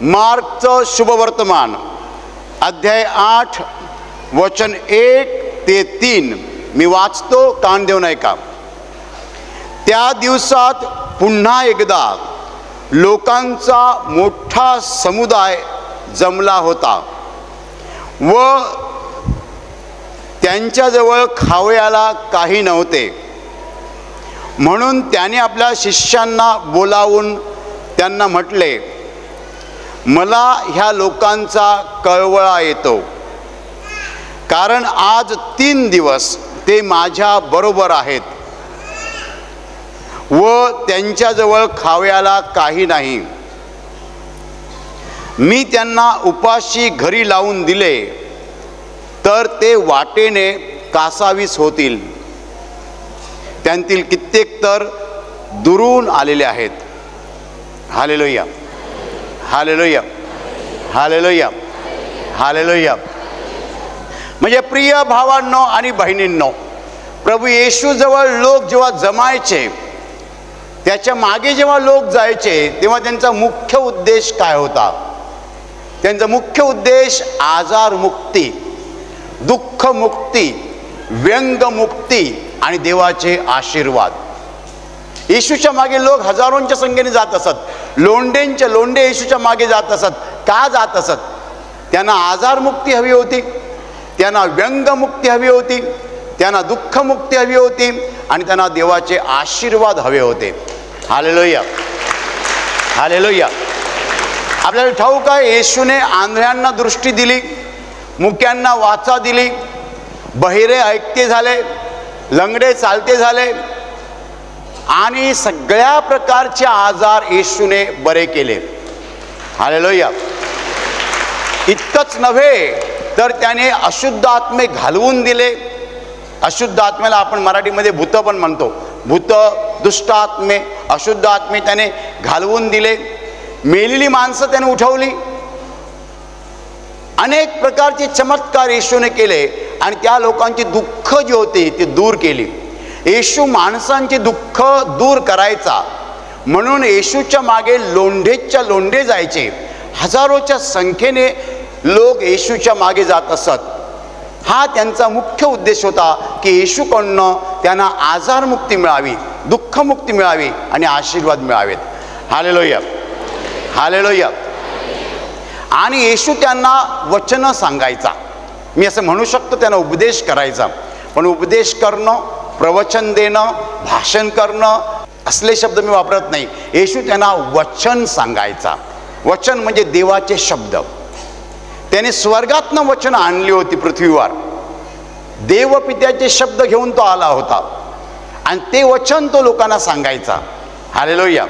मार्कचं शुभवर्तमान अध्याय 8 वचन 1 ते 3 मी वाचतो, कान देऊन ऐका. त्या दिवसात पुन्हा एकदा लोकांचा मोठा समुदाय जमला होता व त्यांच्याजवळ खावयाला काही नव्हते. म्हणून त्याने आपल्या शिष्यांना बोलावून त्यांना म्हटले, मला ह्या लोकांचा कळवळा येतो, कारण आज 3 दिवस ते माझ्या बरोबर आहेत व त्यांच्याजवळ खावयाला काही नाही. मी त्यांना उपाशी घरी लावून दिले तर ते वाटेने कासावीस होतील. त्यांतील कित्येक तर दुरून आलेले आहेत. Hallelujah, hallelujah, hallelujah, hallelujah. म्हणजे प्रिय भावांनो आणि बहिणींनो, प्रभू येशूजवळ लोक जेव्हा जमायचे, त्याच्या मागे जेव्हा लोक जायचे, तेव्हा त्यांचा मुख्य उद्देश काय होता? त्यांचा मुख्य उद्देश आजारमुक्ती, दुःखमुक्ती, व्यंगमुक्ती आणि देवाचे आशीर्वाद. येशूच्या मागे लोक हजारोंच्या संख्येने जात असत. लोंढे येशूच्या मागे जात असत. का जात असत? त्यांना आजारमुक्ती हवी होती, त्यांना व्यंगमुक्ती हवी होती, त्यांना दुःखमुक्ती हवी होती आणि त्यांना देवाचे आशीर्वाद हवे होते. Hallelujah, hallelujah. आपल्याला ठाऊक आहे, येशूने आंधळ्यांना दृष्टी दिली, मुक्यांना वाचा दिली, बहिरे ऐकते झाले, लंगडे चालते झाले आणि सगळ्या प्रकारचे आजार येशूने बरे केले. हालेलुया. इतकंच नव्हे तर त्याने अशुद्ध आत्मे घालवून दिले. अशुद्ध आत्म्याला आपण मराठीमध्ये भूत पण म्हणतो. भूत, दुष्ट आत्मे, अशुद्ध आत्मे त्याने घालवून दिले. मेलेली माणसं त्याने उठवली. अनेक प्रकारचे चमत्कार येशूने केले आणि त्या लोकांची दुःख जी होती ती दूर केली. येशू माणसांची दुःख दूर करायचा म्हणून येशूच्या मागे लोंढेच्या लोंढे जायचे. हजारोच्या संख्येने लोक येशूच्या मागे जात असत. हा त्यांचा मुख्य उद्देश होता की येशूकडनं त्यांना आजारमुक्ती मिळावी, दुःखमुक्ती मिळावी आणि आशीर्वाद मिळावेत. Hallelujah, hallelujah. आणि येशू त्यांना वचन सांगायचा. मी असं म्हणू शकतो त्यांना उपदेश करायचा. पण उपदेश करणं, प्रवचन देणं, भाषण करणं असले शब्द मी वापरत नाही. येशू त्यांना वचन सांगायचा. वचन म्हणजे देवाचे शब्द. त्याने स्वर्गातनं वचन आणली होती पृथ्वीवर. देवपित्याचे शब्द घेऊन तो आला होता आणि ते वचन तो लोकांना सांगायचा. Hallelujah,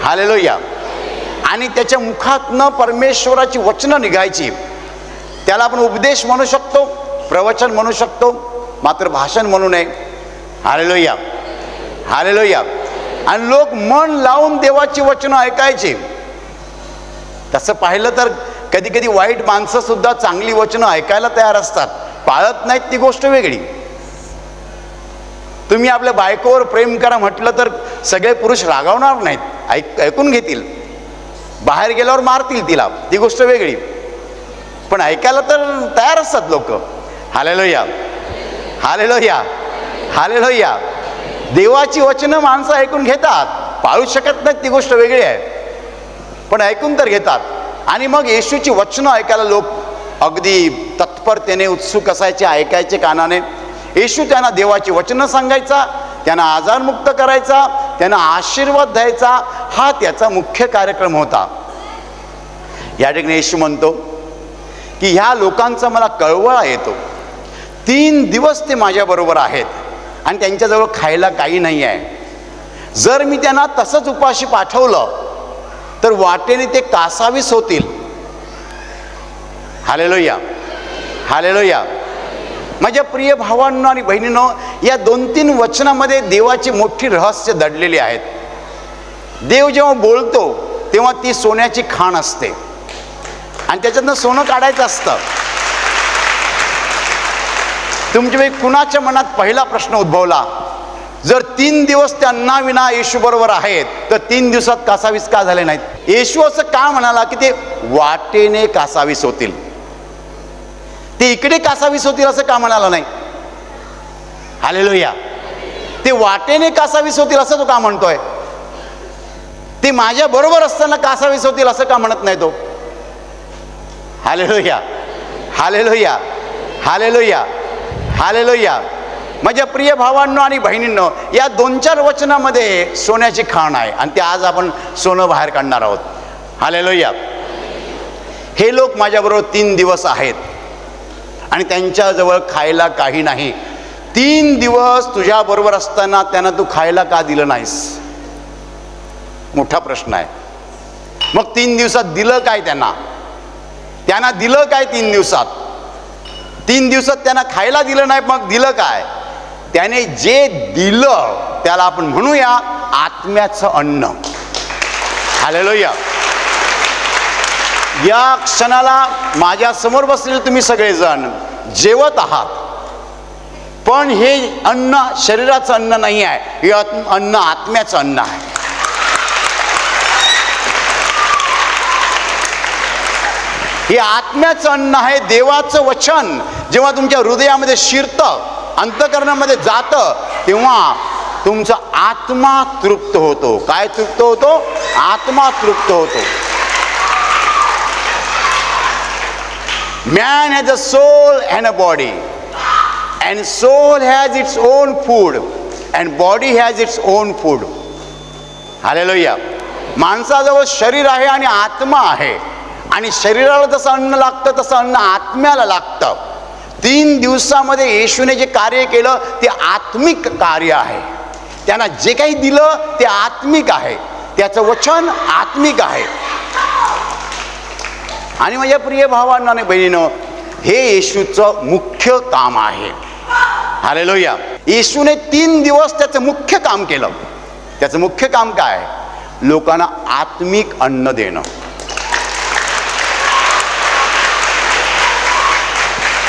hallelujah. आणि त्याच्या मुखातनं परमेश्वराची वचनं निघायची. त्याला आपण उपदेश म्हणू शकतो, प्रवचन म्हणू शकतो, मात्र भाषण म्हणू नये. Hallelujah, hallelujah. आणि लोक मन लावून देवाची वचनं ऐकायची. तसं पाहिलं तर कधी कधी वाईट माणसं सुद्धा चांगली वचनं ऐकायला तयार असतात. पाळत नाहीत ती गोष्ट वेगळी. तुम्ही आपल्या बायकोवर प्रेम करा म्हटलं तर सगळे पुरुष रागावणार नाहीत, ऐकून घेतील. बाहेर गेल्यावर मारतील तिला, ती गोष्ट वेगळी. पण ऐकायला तर तयार असतात लोक. Hallelujah, hallelujah, hallelujah. देवाची वचनं माणसं ऐकून घेतात. पाळू शकत नाहीत ती गोष्ट वेगळी आहे, पण ऐकून तर घेतात. आणि मग येशूची वचनं ऐकायला लोक अगदी तत्परतेने उत्सुक असायचे, ऐकायचे कानाने. येशू त्यांना देवाची वचनं सांगायचा, त्यांना आजारमुक्त करायचा, त्यांना आशीर्वाद द्यायचा. हा त्याचा मुख्य कार्यक्रम होता. या ठिकाणी येशू म्हणतो की ह्या लोकांचा मला कळवळा येतो. 3 दिवस ते माझ्याबरोबर आहेत आणि त्यांच्याजवळ खायला काही नाही आहे. जर मी त्यांना तसंच उपाशी पाठवलं तर वाटेने ते कासावीस होतील. Hallelujah, hallelujah. माझ्या प्रिय भावांनो आणि बहिणींनो, या 2-3 वचनामध्ये देवाची मोठी रहस्य दडलेली आहेत. देव जेव्हा बोलतो तेव्हा ती सोन्याची खाण असते आणि त्याच्यातनं सोनं काढायचं असतं. तुमच्या कुणाच्या मनात पहिला प्रश्न उद्भवला, जर 3 दिवस त्या अन्नाविना येशू बरोबर आहेत, तर 3 दिवसात कासावीस का झाले नाहीत? येशू असं का म्हणाला की ते वाटेने कासावीस होतील? ते इकडे कासावीस होतील असं का म्हणाला नाही? हालेलुया. ते वाटेने कासावीस होतील असं तो का म्हणतोय? ते माझ्या बरोबर असताना कासावीस होतील असं का म्हणत नाही तो? Hallelujah, hallelujah, hallelujah, hallelujah. माझ्या प्रिय भावांनो आणि बहिणींनो, या 2-4 वचनामध्ये सोन्याची खाण आहे आणि ते आज आपण सोनं बाहेर काढणार आहोत. हालेलुया. हे लोक माझ्याबरोबर 3 दिवस आहेत आणि त्यांच्याजवळ खायला काही नाही. 3 दिवस तुझ्या बरोबर असताना त्यांना तू खायला का दिलं नाहीस? मोठा प्रश्न आहे. मग 3 दिवसात दिलं काय त्यांना? त्यांना दिलं काय 3 दिवसात? 3 दिवसात त्यांना खायला दिलं नाही, मग दिलं काय? त्याने जे दिलं त्याला आपण म्हणूया आत्म्याचं अन्न. हालेलुया. या क्षणाला माझ्या समोर बसलेले तुम्ही सगळेजण जेवत आहात, पण हे अन्न शरीराचं अन्न नाही आहे, हे अन्न आत्म्याचं अन्न आहे. हे आत्म्याचं अन्न आहे. देवाचं वचन जेव्हा तुमच्या हृदयामध्ये शिरतं, अंतःकरणामध्ये जातं, तेव्हा तुमचा आत्मा तृप्त होतो. काय तृप्त होतो? आत्मा तृप्त होतो. Man has a soul and a body, and soul has its own food and body has its own food. Hallelujah. माणसाजवळ शरीर आहे आणि आत्मा आहे, आणि शरीराला जसं अन्न लागतं तसं अन्न आत्म्याला लागतं. 3 दिवसामध्ये येशूने जे कार्य केलं ते आत्मिक कार्य आहे. त्यांना जे काही दिलं ते आत्मिक आहे, त्याचं वचन आत्मिक आहे. आणि माझ्या प्रिय भावांनो आणि बहिणींनो, हे येशूचं मुख्य काम आहे. हालेलुया. येशूने 3 दिवस त्याचं मुख्य काम केलं. त्याचं मुख्य काम काय? लोकांना आत्मिक अन्न देणं.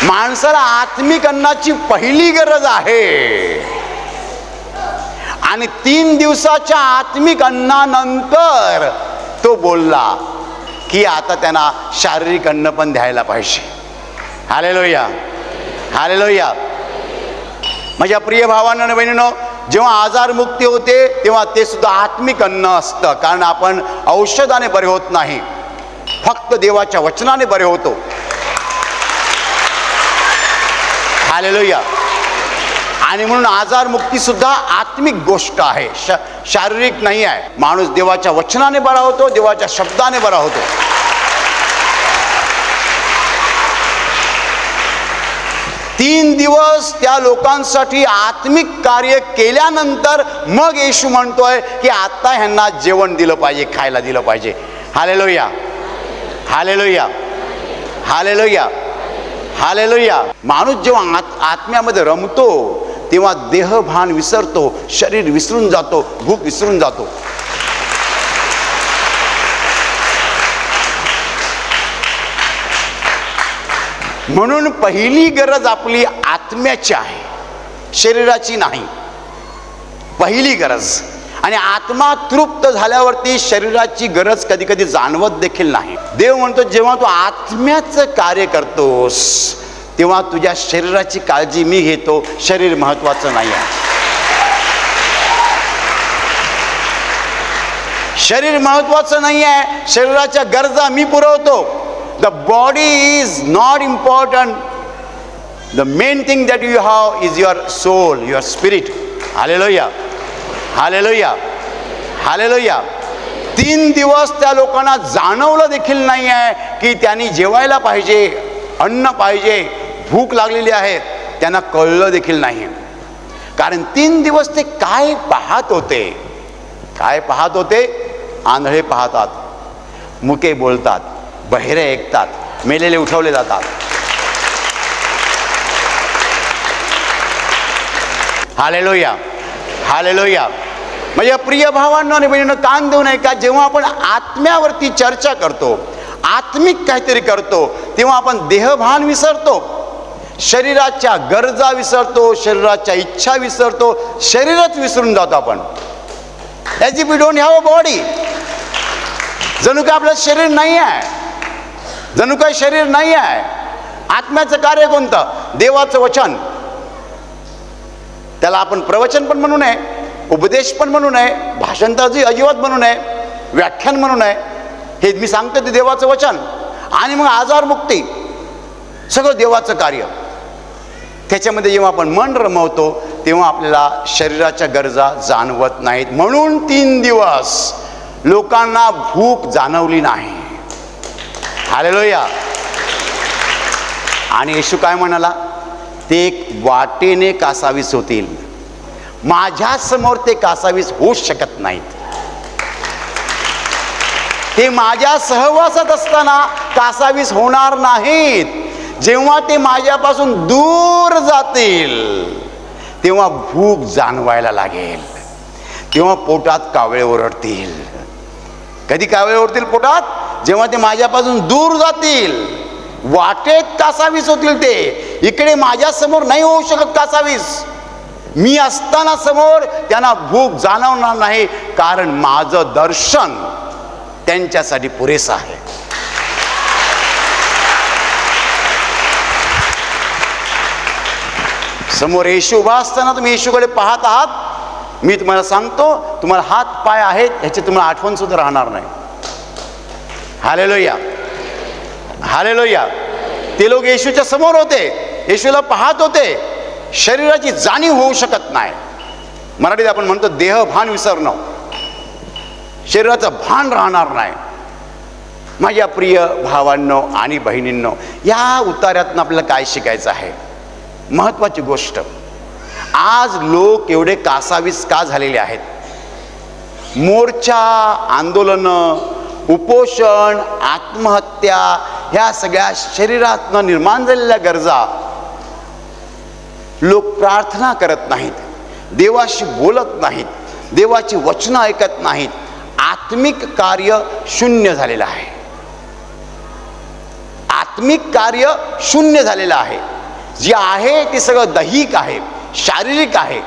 माणसाला आत्मिक अन्नाची पहिली गरज आहे, आणि 3 दिवसाच्या आत्मिक अन्नानंतर तो बोलला की आता त्यांना शारीरिक अन्न पण द्यायला पाहिजे. Hallelujah, hallelujah. माझ्या प्रिय भावांनो आणि बहिणींनो, जेव्हा आजारमुक्ती होते तेव्हा ते सुद्धा आत्मिक अन्न असतं, कारण आपण औषधाने बरे होत नाही, फक्त देवाच्या वचनाने बरे होतो. हालेलुया. आणि म्हणून आजारमुक्ती सुद्धा आत्मिक गोष्ट आहे, शारीरिक नाही आहे. माणूस देवाच्या वचनाने बरा होतो, देवाच्या शब्दाने बरा होतो. तीन दिवस त्या लोकांसाठी आत्मिक कार्य केल्यानंतर मग येशू म्हणतोय की आता ह्यांना जेवण दिलं पाहिजे, खायला दिलं पाहिजे. Hallelujah, hallelujah, hallelujah, hallelujah. माणूस जेव्हा आत्म्यामध्ये रमतो तेव्हा देहभान विसरतो, शरीर विसरून जातो, भूक विसरून जातो. म्हणून पहिली गरज आपली आत्म्याची आहे, शरीराची नाही. पहिली गरज. आणि आत्मा तृप्त झाल्यावरती शरीराची गरज कधी कधी जाणवत देखील नाही. देव म्हणतो जेव्हा तू आत्म्याचं कार्य करतोस तेव्हा तुझ्या शरीराची काळजी मी घेतो, शरीर महत्वाचं नाही आहे. शरीर महत्वाचं नाही आहे, शरीराच्या गरजा मी पुरवतो. The body is not important. The main thing that you have is your soul, your spirit. Hallelujah, hallelujah, hallelujah. 3 दिवस त्या लोकांना जाणवलं देखील नाही आहे की त्यांनी जेवायला पाहिजे, अन्न पाहिजे, भूक लागलेली आहे. त्यांना कळलं देखील नाही. कारण 3 दिवस ते काय पाहत होते? काय पाहत होते? आंधळे पाहतात, मुके बोलतात, बहिरे ऐकतात, मेलेले उठवले जातात. Hallelujah, hallelujah. माझ्या प्रिय भावांनो आणि बहिणींनो, कान देऊ नये का? जेव्हा आपण आत्म्यावरती चर्चा करतो, आत्मिक काहीतरी करतो, तेव्हा आपण देहभान विसरतो, शरीराच्या गरजा विसरतो, शरीराच्या इच्छा विसरतो, शरीरच विसरून जातो आपण. As if we don't have a body. जणू काय आपलं शरीर नाही आहे, जणू काय शरीर नाही आहे. आत्म्याचं कार्य कोणतं? देवाचं वचन. त्याला आपण प्रवचन पण म्हणू नये, उपदेश पण म्हणू नये, भाषण तर अजिबात म्हणू नये, व्याख्यान म्हणू नये. हे मी सांगतो ते देवाचं वचन. आणि मग आजारमुक्ती, सगळं देवाचं कार्य. त्याच्यामध्ये जेव्हा आपण मन रमवतो तेव्हा आपल्याला शरीराच्या गरजा जाणवत नाहीत. म्हणून 3 दिवस लोकांना भूक जाणवली नाही. हालेलुया. आणि येशू काय म्हणाला? ते वाटेने कासावीस होतील, माझ्या समोर ते कासावीस होऊच शकत नाहीत. ते माझ्या सहवासात असताना कासावीस होणार नाहीत. जेव्हा ते माझ्यापासून दूर जातील तेव्हा भूक जाणवायला लागेल, तेव्हा पोटात कावळे ओरडतील. कधी कावळे ओरडतील पोटात? जेव्हा ते माझ्यापासून दूर जातील. वाटेत कासावीस होतील. ते इकडे माझ्या समोर नाही होऊ शकत कासावीस. मी असताना समोर त्यांना भूक जाणवणार नाही, कारण माझं दर्शन त्यांच्यासाठी पुरेसं आहे. समोर येशू उभा असताना तुम्ही येशूकडे पाहत आहात. मी तुम्हाला सांगतो, तुम्हाला हात पाय आहेत ह्याची तुम्हाला आठवण सुद्धा राहणार नाही. Hallelujah, hallelujah. ते लोक येशूच्या समोर होते, येशूला पाहत होते. शरीराची जाणीव होऊ शकत नाही. मराठीत आपण म्हणतो देह भान विसरणं, शरीराचं भान राहणार नाही. माझ्या प्रिय भावांनो आणि बहिणींनो, या उतार्यातून आपल्याला काय शिकायचं आहे? महत्त्वाची गोष्ट, आज लोक एवढे कासावीस का झालेले आहेत? मोर्चा, आंदोलनं, उपोषण, आत्महत्या, ह्या सगळ्या शरीरातनं निर्माण झालेल्या गरजा. लोक प्रार्थना करत नाहीत, देवाशी बोलत नाहीत, देवाची वचनं ऐकत नाहीत. आत्मिक कार्य शून्य झालेलं आहे. आत्मिक कार्य शून्य झालेलं आहे. जे आहे ते सगळं दैहिक आहे, शारीरिक आहे.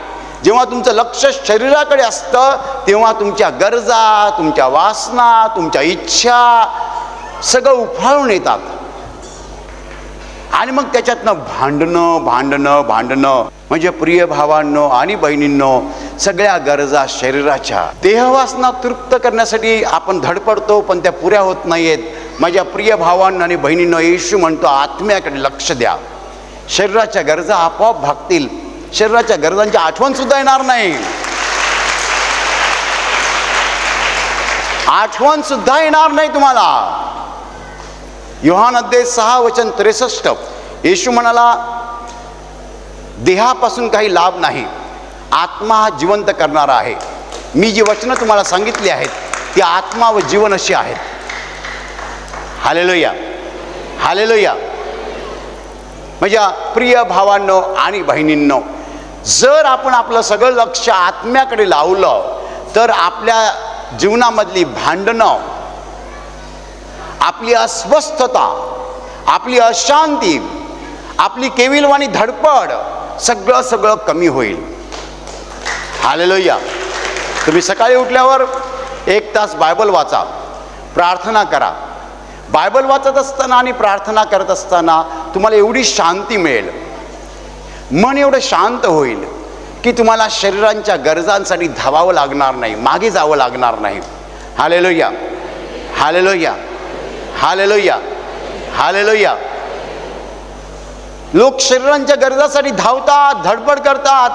जेव्हा तुमचं लक्ष शरीराकडे असतं तेव्हा तुमच्या गरजा, तुमच्या वासना, तुमच्या इच्छा सगळं उफाळून येतात. आणि मग त्याच्यातनं भांडणं. म्हणजे प्रिय भावांनो आणि बहिणींनो, सगळ्या गरजा शरीराच्या, देहवासना तृप्त करण्यासाठी आपण धडपडतो, पण त्या पुऱ्या होत नाहीयेत. माझ्या प्रिय भावांनो आणि बहिणींनो, येशू म्हणतो आत्म्याकडे लक्ष द्या. शरीराच्या गरजा आपोआप भागतील. शरीराच्या गरजांची आठवण सुद्धा येणार नाही. आठवण सुद्धा येणार नाही तुम्हाला. योहान अध्याय 6 वचन 63, येशू म्हणाला देहापासून काही लाभ नाही, आत्मा हा जिवंत करणारा आहे. मी जी वचनं तुम्हाला सांगितली आहेत ती आत्मा व जीवन अशी आहेत. Hallelujah, hallelujah. माझ्या प्रिय भावांनो आणि बहिणींनो, जर आपण आपलं सगळं लक्ष आत्म्याकडे लावलं तर आपल्या जीवनामधली भांडणं, आपली अस्वस्थता, आपली अशांती, आपली केविलवाणी धडपड सगळं कमी होईल. हालेलुया. तुम्ही सकाळी उठल्यावर 1 तास बायबल वाचा, प्रार्थना करा. बायबल वाचत असताना आणि प्रार्थना करत असताना तुम्हाला एवढी शांती मिळेल, मन एवढं शांत होईल की तुम्हाला शरीरांच्या गरजांसाठी धावावं लागणार नाही, मागे जावं लागणार नाही. Hallelujah, hallelujah, hallelujah, hallelujah. लोक शरीरांच्या गरजासाठी धावतात, धडपड करतात,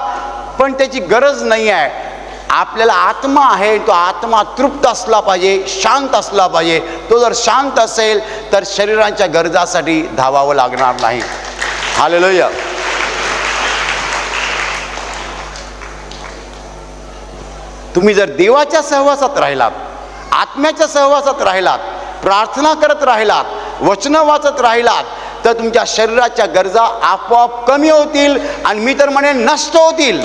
पण त्याची गरज नाही आहे. आपल्याला आत्मा आहे, तो आत्मा तृप्त असला पाहिजे, शांत असला पाहिजे. तो जर शांत असेल तर शरीरांच्या गरजासाठी धावावं लागणार नाही. हालेलुया. तुम्ही जर देवाच्या सहवासात राहिलात, आत्म्याच्या सहवासात राहिलात, प्रार्थना करत राहिलात, वचनं वाचत राहिलात, तर तुमच्या शरीराच्या गरजा आपोआप कमी होतील आणि मी तर म्हणेन नष्ट होतील.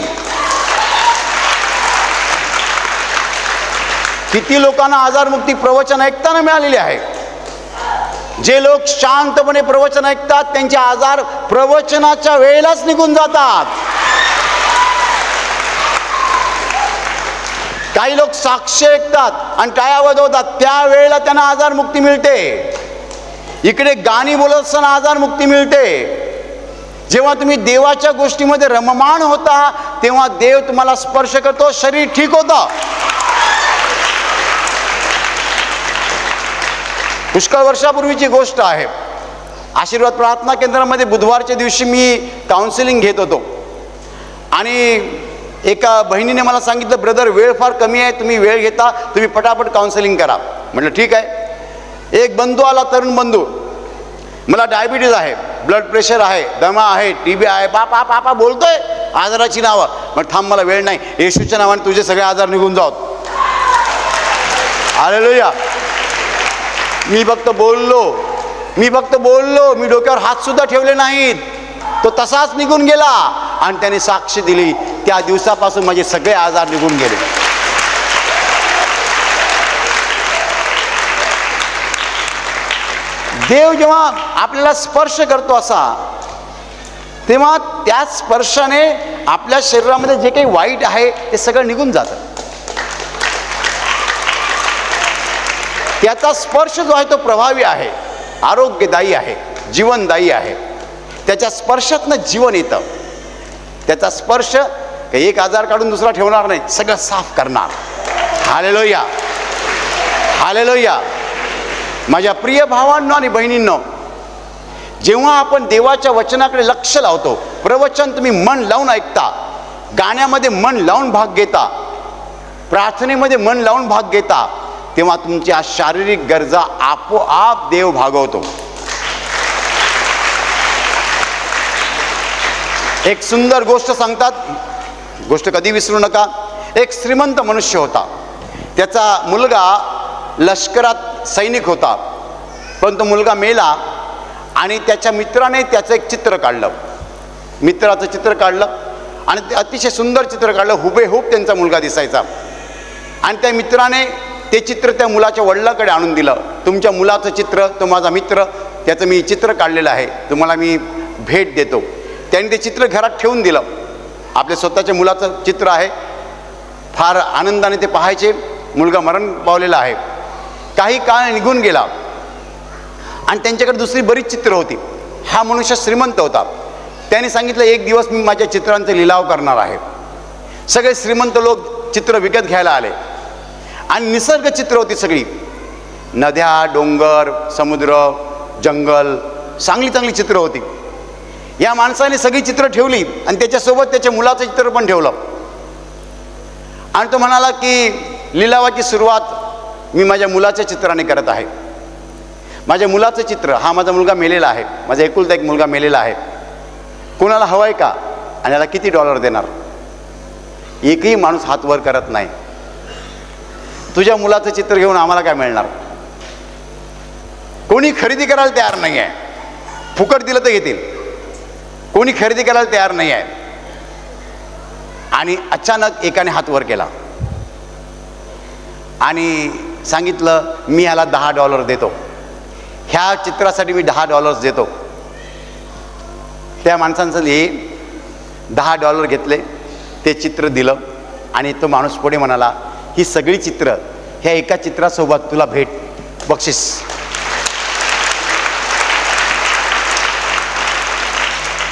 किती लोकांना आजारमुक्ती प्रवचन ऐकताना मिळालेली आहे. जे लोक शांतपणे प्रवचन ऐकतात त्यांचे आजार प्रवचनाच्या वेळेलाच निघून जातात. काही लोक साक्ष ऐकतात आणि टाळ्या वाजवतात, त्यावेळेला त्यांना आजार मुक्ती मिळते. इकडे गाणी बोलत असताना आजार मुक्ती मिळते. जेव्हा तुम्ही देवाच्या गोष्टीमध्ये रममाण होता तेव्हा देव तुम्हाला स्पर्श करतो, शरीर ठीक होतं. पुष्कळ वर्षापूर्वीची गोष्ट आहे. आशीर्वाद प्रार्थना केंद्रामध्ये बुधवारच्या दिवशी मी काउन्सिलिंग घेत होतो आणि एका बहिणीने मला सांगितलं, ब्रदर वेळ फार कमी आहे, तुम्ही वेळ घेता, तुम्ही पटापट काउन्सिलिंग करा. म्हटलं ठीक आहे. एक बंधू आला, तरुण बंधू, मला डायबिटीज आहे, ब्लड प्रेशर आहे, दमा आहे, TB आहे, पापा पापा बोलतोय आजाराची नावं. मग थांब, मला वेळ नाही, येशूच्या नावाने तुझे सगळे आजार निघून जावत. हालेलुया. मी फक्त बोललो, मी डोक्यावर हात सुद्धा ठेवले नाहीत. तो तसाच निघून गेला आणि त्याने साक्ष दिली. त्या दिवसापासून माझे सगळे आजार निघून गेले. देव जेव्हा आपल्याला स्पर्श करतो असा, तेव्हा त्या स्पर्शाने आपल्या शरीरामध्ये जे काही वाईट आहे ते सगळं निघून जातं. त्याचा स्पर्श जो आहे तो प्रभावी आहे, आरोग्यदायी आहे, जीवनदायी आहे. त्याच्या स्पर्शातनं जीवन येतं. त्याचा स्पर्श एक आजार काढून दुसरा ठेवणार नाही, सगळं साफ करणार. Hallelujah, hallelujah. माझ्या प्रिय भावांनो आणि बहिणींनो, जेव्हा आपण देवाच्या वचनाकडे लक्ष लावतो, प्रवचन तुम्ही मन लावून ऐकता, गाण्यामध्ये मन लावून भाग घेता, प्रार्थनेमध्ये मन लावून भाग घेता, तेव्हा तुमच्या शारीरिक गरजा आपोआप देव भागवतो. एक सुंदर गोष्ट सांगतात, गोष्ट कधी विसरू नका. एक श्रीमंत मनुष्य होता. त्याचा मुलगा लष्करात सैनिक होता, पण तो मुलगा मेला आणि त्याच्या मित्राने त्याचं एक चित्र काढलं. मित्राचं चित्र काढलं आणि ते अतिशय सुंदर चित्र काढलं, हुबेहूब त्यांचा मुलगा दिसायचा. आणि त्या मित्राने ते चित्र त्या मुलाच्या वडिलांकडे आणून दिलं. तुमच्या मुलाचं चित्र, तो माझा मित्र, त्याचं मी चित्र काढलेलं आहे, तुम्हाला मी भेट देतो. त्यांनी ते चित्र घरात ठेवून दिलं. आपल्या स्वतःच्या मुलाचं चित्र आहे. फार आनंदाने ते पाहायचे. मुलगा मरण पावलेला आहे. काही काळ निघून गेला आणि त्यांच्याकडे दुसरी बरीच चित्र होती. हा मनुष्य श्रीमंत होता. त्याने सांगितलं, एक दिवस मी माझ्या चित्रांचे लिलाव करणार आहे. सगळे श्रीमंत लोक चित्र विकत घ्यायला आले आणि निसर्ग चित्र होती सगळी, नद्या, डोंगर, समुद्र, जंगल, चांगली चांगली चित्र होती. या माणसाने सगळी चित्र ठेवली आणि त्याच्यासोबत त्याच्या मुलाचं चित्र पण ठेवलं. आणि तो म्हणाला की लिलावाची सुरुवात मी माझ्या मुलाच्या चित्राने करत आहे. माझ्या मुलाचं चित्र, हा माझा मुलगा मेलेला आहे, माझा एकुलता एक मुलगा मेलेला आहे, कोणाला हवं आहे का आणि याला किती $, देणार? एकही माणूस हात वर करत नाही. तुझ्या मुलाचं चित्र घेऊन आम्हाला काय मिळणार? कोणी खरेदी करायला तयार नाही आहे. फुकट दिलं तर घेतील, कोणी खरेदी करायला तयार नाही आहे. आणि अचानक एकाने हात वर केला आणि सांगितलं, मी ह्याला $10 देतो, ह्या चित्रासाठी मी $10 देतो. त्या माणसांचं $10 घेतले, ते चित्र दिलं आणि तो माणूस पुढे म्हणाला, ही सगळी चित्र ह्या एका चित्रासोबत तुला भेट, बक्षीस.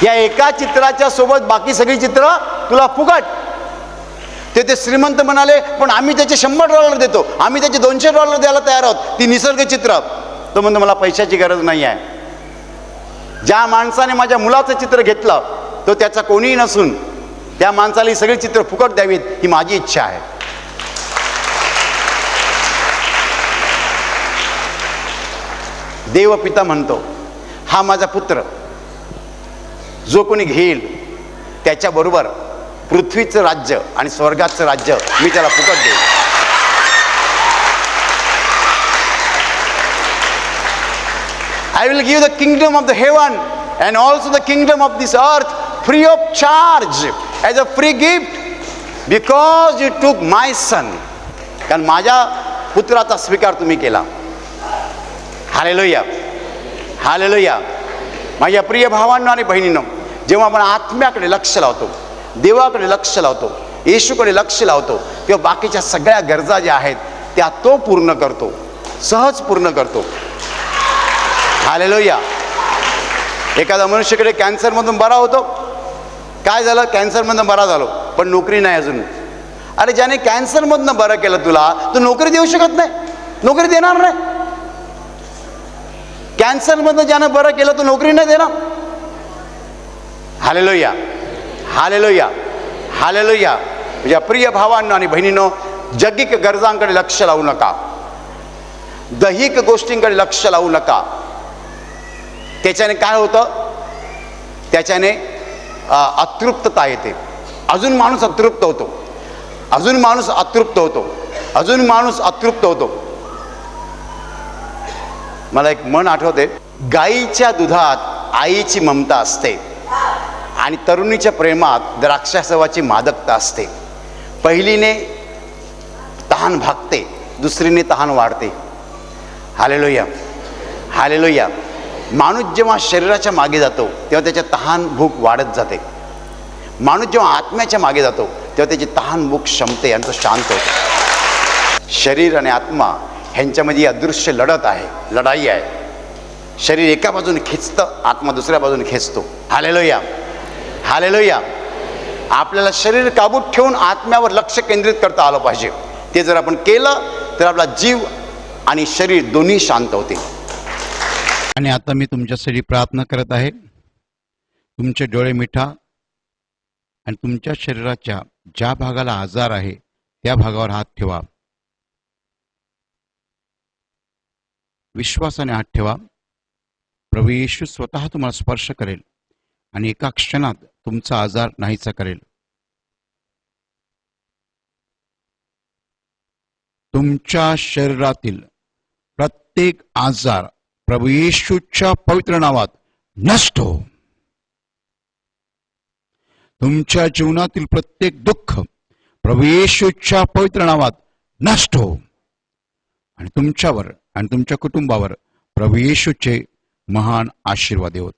या एका चित्राच्या सोबत बाकी सगळी चित्र तुला फुकट. ते श्रीमंत म्हणाले, पण आम्ही त्याचे $100 देतो, आम्ही त्याचे $200 द्यायला तयार आहोत, ती निसर्ग चित्र. तो म्हणतो, मला पैशाची गरज नाही आहे. ज्या माणसाने माझ्या मुलाचं चित्र घेतलं तो त्याचा कोणीही नसून त्या माणसाला ही सगळी चित्र फुकट द्यावीत, ही माझी इच्छा आहे. देवपिता म्हणतो, हा माझा पुत्र, जो कोणी घेईल त्याच्याबरोबर पृथ्वीचं राज्य आणि स्वर्गाचं राज्य मी त्याला फुकट देईन. I will give the kingdom of the heaven and also the kingdom of this earth free of charge as a free gift because you took my son. कारण माझ्या पुत्राचा स्वीकार तुम्ही केला. हालेलुया. हालेलुया. माझ्या प्रिय भावांनो आणि बहिणींनो, जेव्हा आपण आत्म्याकडे लक्ष लावतो, देवाकडे लक्ष लावतो, येशूकडे लक्ष लावतो, तेव्हा बाकीच्या सगळ्या गरजा ज्या आहेत त्या तो पूर्ण करतो, सहज पूर्ण करतो. हालेलुया. एखादा मनुष्याकडे कॅन्सरमधून बरा होतो. काय झालं? कॅन्सरमधून बरा झालो, पण नोकरी नाही अजून. अरे ज्याने कॅन्सरमधनं बरं केलं तुला, तू नोकरी देऊ शकत नाही, नोकरी देणार नाही. कॅन्सरमधनं ज्यानं बरं केलं तो नोकरी नाही देणार. Hallelujah, hallelujah, hallelujah. म्हणजे प्रिय भावांनो आणि बहिणींनो, जगिक गरजांकडे लक्ष लावू नका, दैहिक गोष्टींकडे लक्ष लावू नका. त्याच्याने काय होतं? त्याच्याने अतृप्तता येते. अजून माणूस अतृप्त होतो, अजून माणूस अतृप्त होतो, अजून माणूस अतृप्त होतो. मला एक म्हण आठवते, गाईच्या दुधात आईची ममता असते आणि तरुणीच्या प्रेमात द्राक्षासवाची मादकता असते. पहिलीने तहान भागते, दुसरीने तहान वाढते. Hallelujah, hallelujah. माणूस जेव्हा शरीराच्या मागे जातो तेव्हा त्याच्या तहान भूक वाढत जाते. माणूस जेव्हा आत्म्याच्या मागे जातो तेव्हा त्याची तहान भूक क्षमते आणि तो शांत होतो. शरीर आणि आत्मा ह्यांच्यामध्ये अदृश्य लढत आहे, लढाई आहे. शरीर एका बाजूने खिचतं, आत्मा दुसऱ्या बाजूने खेचतो. Hallelujah, hallelujah. आपल्याला शरीर काबूत ठेवून आत्म्यावर लक्ष केंद्रित करता आलं पाहिजे. ते जर आपण केलं तर आपला जीव आणि शरीर दोन्ही शांत होते. आणि आता मी तुमच्यासाठी प्रार्थना करत आहे. तुमचे डोळे मिठा आणि तुमच्या शरीराच्या ज्या भागाला आजार आहे त्या भागावर हात ठेवा. विश्वासाने हात ठेवा. प्रभू येशू स्वतः तुम्हाला स्पर्श करेल आणि एका क्षणात तुमचा आजार नाहीसा करेल. तुमच्या शरीरातील प्रत्येक आजार प्रभू येशूच्या पवित्र नावात नष्ट हो. तुमच्या जीवनातील प्रत्येक दुःख प्रभू येशूच्या पवित्र नावात नष्ट हो. आणि तुमच्यावर आणि तुमच्या कुटुंबावर प्रभू येशूचे महान आशीर्वाद होत.